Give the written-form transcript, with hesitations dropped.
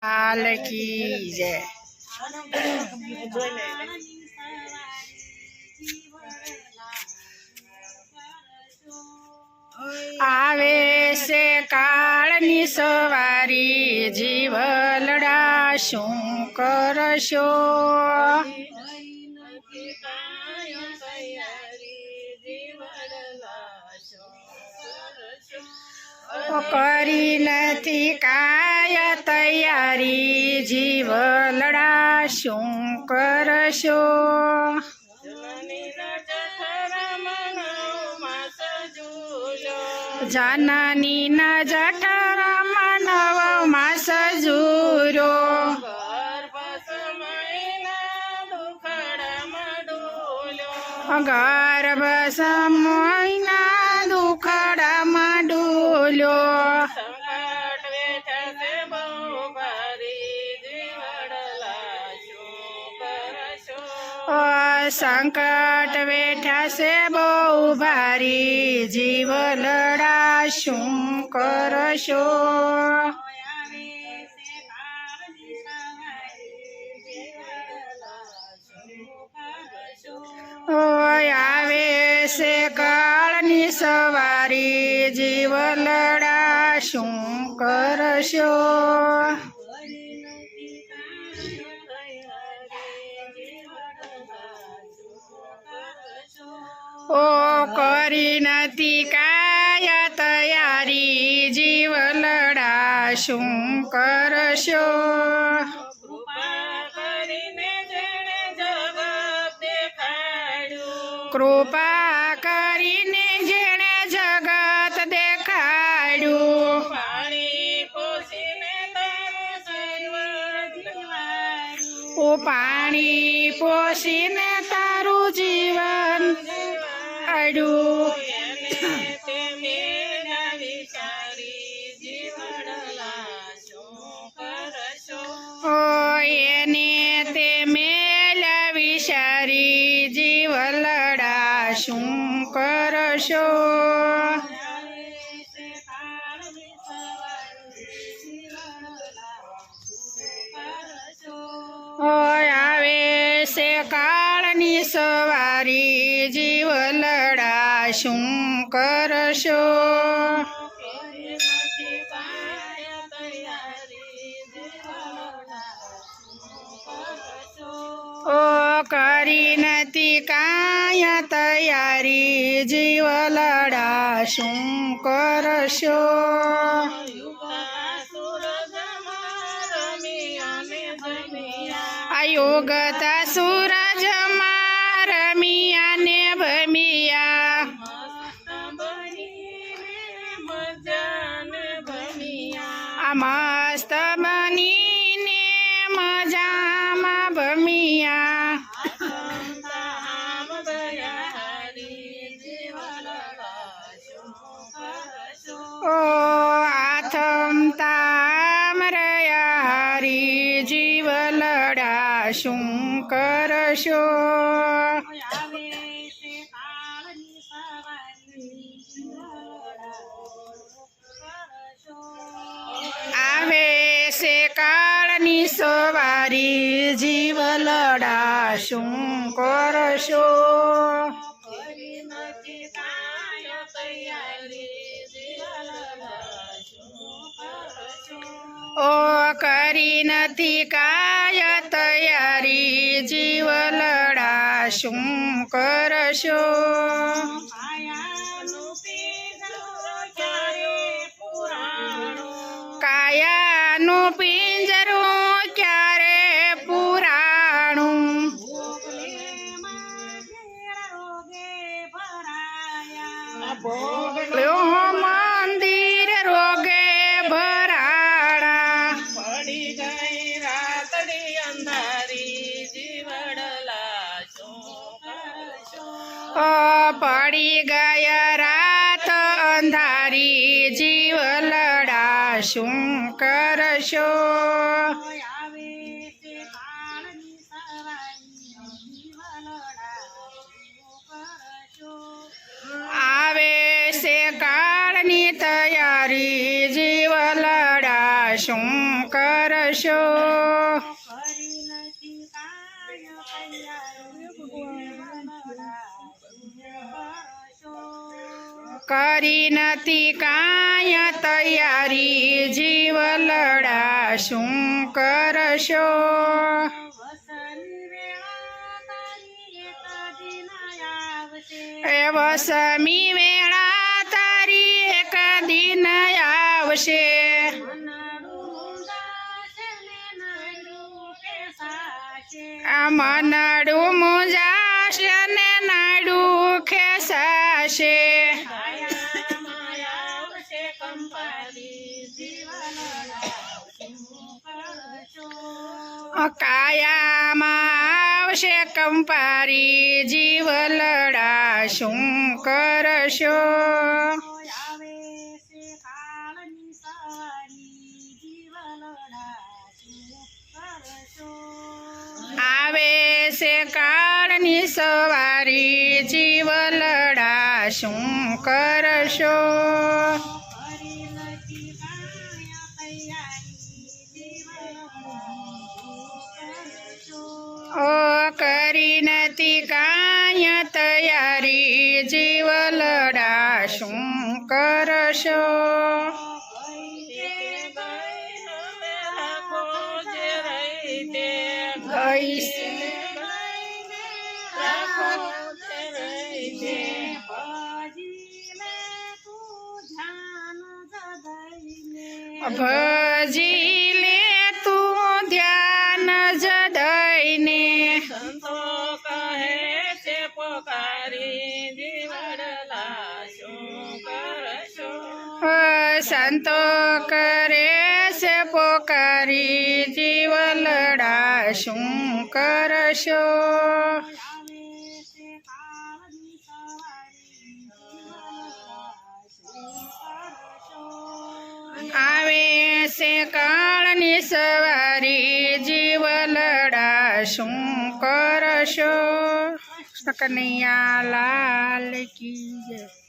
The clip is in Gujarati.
હાલ કી જય। આવે છે કાળની સવારી જીવલડા શું કરશો? કરી નથી કાય તૈયારી જીવલડા શું કરશો? જાનની ના જઠરમાં નવ માસ જુરો, ગર્ભ સમયના દુખડામાં ડોલ્યો, સંકટ વેઠા છે બહુ ભારી જીવલડા શું કરશો? આવે છે કાળની સવારી જીવલડા શું કરશો? ઓ કરી નથી કાય તૈયારી જીવલડા શું કરશો? કૃપા કરીને જેણે જગત દેખાડ્યું, પાણી પોષીને તારું જીવન આડ્યું, એને તે મેલ વિચારી જીવલડા શું કરશો? આવે છે કાળની સવારી જીવલડા શું કરશો? ઓ કરી નથી કાય તૈયારી જીવલડા શું કરશો? યોગતા સૂરજમાં રમિયા ને ભમિયા, આ મસ્ત બનીને મજામાં ભમિયા, ઓ આથમ તામ રહ્યા હરી જીવલડા શું કરશો? આવે છે કાળની સવારી જીવલડા શું કરશો? ઓ કરી નથી કાય તૈયારી જીવલડા શું કરશો? કાયાનું પિંજરું ક્યારે પુરાણું, મંદિર રોગે ભરાણા, પડી ગઈ રાતડી અંધારી જીવડલા શું કરશો? પડી ગયા રાત અંધારી જીવલડા શું કરશો? આવે છે કાળની તૈયારી જીવલડા શું કરશો? કરશો કરી નથી કાંઈ તૈયારી જીવ લડા શું કરશો એ વસમી વેળા તારી એક દિન આવશે આ મનડું મુંજાશે ને નાડું ખેસાશે કાયામાં આવશે કંપારી જીવ લડા શું કરશો આવે છે કાળની સવારી જીવ લડા શું કરશો ઓ કરી નથી કાંઈ તૈયારી જીવ લડા શું કરશો ભજી લે તું ધ્યાન જદઈને સંતો કહે છે પોકારી જીવડલા શું કરશો સંતો કરે છે પોકારી જીવ લડા શું કરશો આવે છે કાળની સવારી જીવ લડા શું કરશો કનૈયા લાલ કી જય